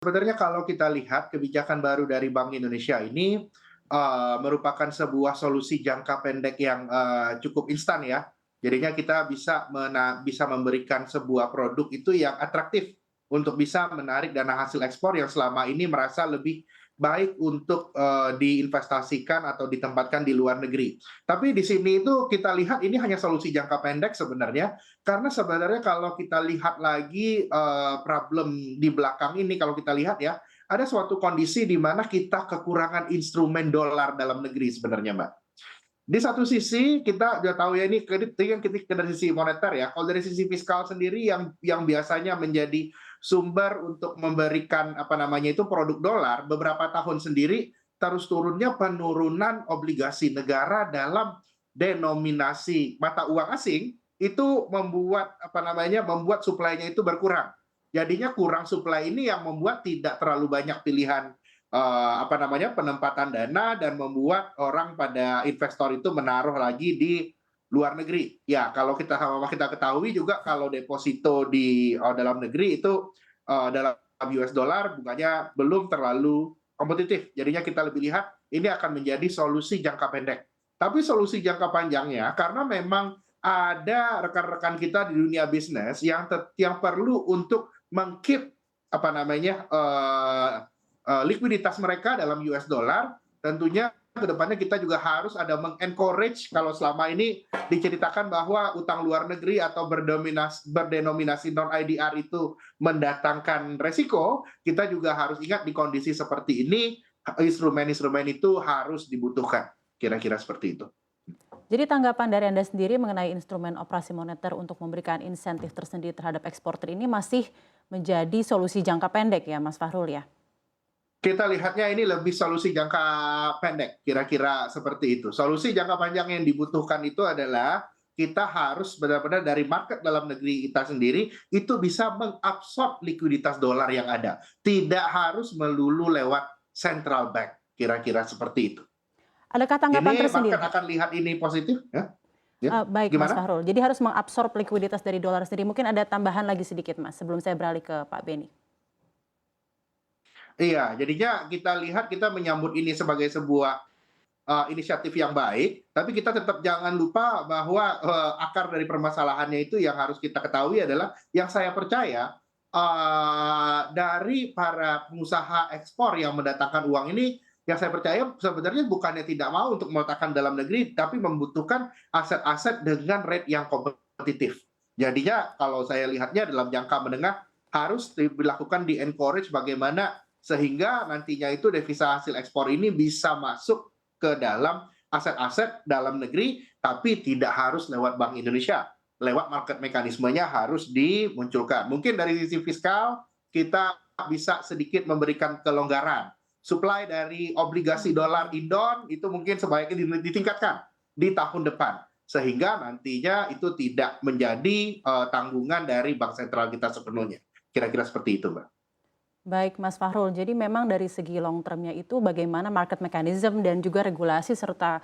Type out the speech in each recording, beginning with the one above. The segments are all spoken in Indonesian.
Sebenarnya kalau kita lihat kebijakan baru dari Bank Indonesia ini, merupakan sebuah solusi jangka pendek yang, cukup instan ya. Jadinya kita bisa memberikan sebuah produk itu yang atraktif untuk bisa menarik dana hasil ekspor yang selama ini merasa lebih baik untuk, diinvestasikan atau ditempatkan di luar negeri. Tapi di sini itu kita lihat ini hanya solusi jangka pendek sebenarnya, karena sebenarnya kalau kita lihat lagi, problem di belakang ini kalau kita lihat ya, ada suatu kondisi di mana kita kekurangan instrumen dolar dalam negeri sebenarnya, Mbak. Di satu sisi kita udah tahu ya ini kredit ini kan ketika dari sisi moneter ya. Kalau dari sisi fiskal sendiri yang biasanya menjadi sumber untuk memberikan apa namanya itu produk dolar beberapa tahun sendiri terus turunnya penurunan obligasi negara dalam denominasi mata uang asing itu membuat apa namanya membuat suplainya itu berkurang. Jadinya kurang suplai ini yang membuat tidak terlalu banyak pilihan apa namanya penempatan dana dan membuat orang pada investor itu menaruh lagi di luar negeri. Ya, kalau kita sama kita ketahui juga kalau deposito di dalam negeri itu dalam US dollar bunganya belum terlalu kompetitif. Jadinya kita lebih lihat ini akan menjadi solusi jangka pendek. Tapi solusi jangka panjangnya karena memang ada rekan-rekan kita di dunia bisnis yang perlu untuk mengkeep apa namanya likuiditas mereka dalam US dollar, tentunya ke depannya kita juga harus ada mengencourage kalau selama ini diceritakan bahwa utang luar negeri atau berdenominasi non IDR itu mendatangkan resiko, kita juga harus ingat di kondisi seperti ini instrumen-instrumen itu harus dibutuhkan. Kira-kira seperti itu. Jadi tanggapan dari Anda sendiri mengenai instrumen operasi moneter untuk memberikan insentif tersendiri terhadap eksportir ini masih menjadi solusi jangka pendek ya Mas Fahrul ya? Kita lihatnya ini lebih solusi jangka pendek, kira-kira seperti itu. Solusi jangka panjang yang dibutuhkan itu adalah kita harus benar-benar dari market dalam negeri kita sendiri itu bisa mengabsorb likuiditas dolar yang ada. Tidak harus melulu lewat central bank, kira-kira seperti itu. Adakah tanggapan Ini market tersendiri? akan lihat ini positif, ya? Ya, Baik Mas gimana? Fahrul, jadi harus mengabsorb likuiditas dari dolar sendiri. Mungkin ada tambahan lagi sedikit Mas, sebelum saya beralih ke Pak Beni. Iya, jadinya kita lihat kita menyambut ini sebagai sebuah inisiatif yang baik, tapi kita tetap jangan lupa bahwa, akar dari permasalahannya itu yang harus kita ketahui adalah yang saya percaya, dari para pengusaha ekspor yang mendatangkan uang ini, yang saya percaya sebenarnya bukannya tidak mau untuk meletakkan dalam negeri, tapi membutuhkan aset-aset dengan rate yang kompetitif. Jadinya kalau saya lihatnya dalam jangka menengah harus dilakukan di-encourage bagaimana sehingga nantinya itu devisa hasil ekspor ini bisa masuk ke dalam aset-aset dalam negeri, tapi tidak harus lewat Bank Indonesia. Lewat market mekanismenya harus dimunculkan. Mungkin dari sisi fiskal, kita bisa sedikit memberikan kelonggaran. Supply dari obligasi dolar Indon itu mungkin sebaiknya ditingkatkan di tahun depan. Sehingga nantinya itu tidak menjadi tanggungan dari Bank Sentral kita sepenuhnya. Kira-kira seperti itu, Mbak. Baik Mas Fahrul, jadi memang dari segi long term-nya itu bagaimana market mechanism dan juga regulasi serta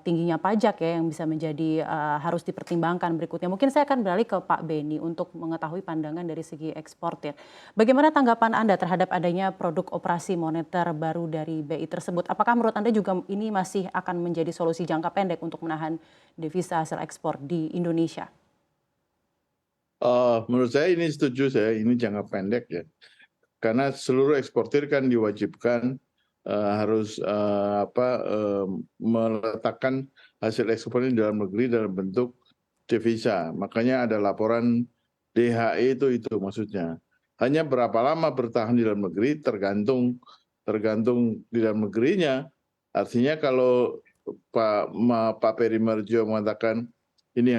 tingginya pajak ya yang bisa menjadi harus dipertimbangkan berikutnya. Mungkin saya akan beralih ke Pak Beni untuk mengetahui pandangan dari segi eksportir. Bagaimana tanggapan Anda terhadap adanya produk operasi moneter baru dari BI tersebut? Apakah menurut Anda juga ini masih akan menjadi solusi jangka pendek untuk menahan devisa hasil ekspor di Indonesia? Menurut saya ini setuju saya, ini jangka pendek ya. Karena seluruh eksportir kan diwajibkan harus meletakkan hasil ekspornya di dalam negeri dalam bentuk devisa. Makanya ada laporan DHE itu maksudnya. Hanya berapa lama bertahan di dalam negeri tergantung di dalam negerinya. Artinya kalau Pak Peri Marjo mengatakan ini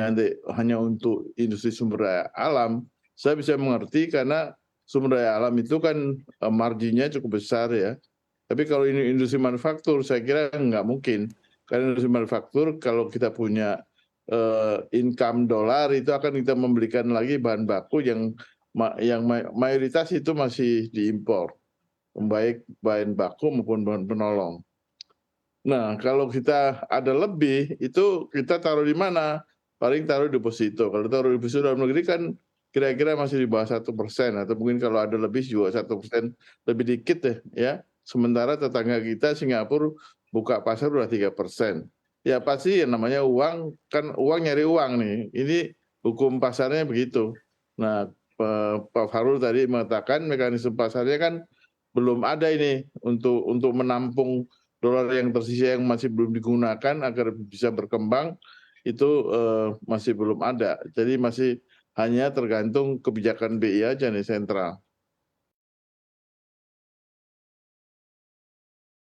hanya untuk industri sumber daya alam, saya bisa mengerti karena sumber daya alam itu kan marginnya cukup besar ya. Tapi kalau ini industri manufaktur, saya kira nggak mungkin. Karena industri manufaktur kalau kita punya income dolar itu akan kita membelikan lagi bahan baku yang mayoritas itu masih diimpor, baik bahan baku maupun bahan penolong. Nah, kalau kita ada lebih, itu kita taruh di mana? Paling taruh deposito. Kalau taruh deposito dalam negeri kan kira-kira masih di bawah 1%, atau mungkin kalau ada lebih juga 1% lebih dikit deh ya. Sementara tetangga kita Singapura buka pasar udah 3%. Ya pasti yang namanya uang, kan uang nyari uang nih. Ini hukum pasarnya begitu. Nah, Pak Farul tadi mengatakan mekanisme pasarnya kan belum ada ini untuk menampung dolar yang tersisa yang masih belum digunakan agar bisa berkembang, itu masih belum ada. Jadi masih hanya tergantung kebijakan BI aja nih sentral.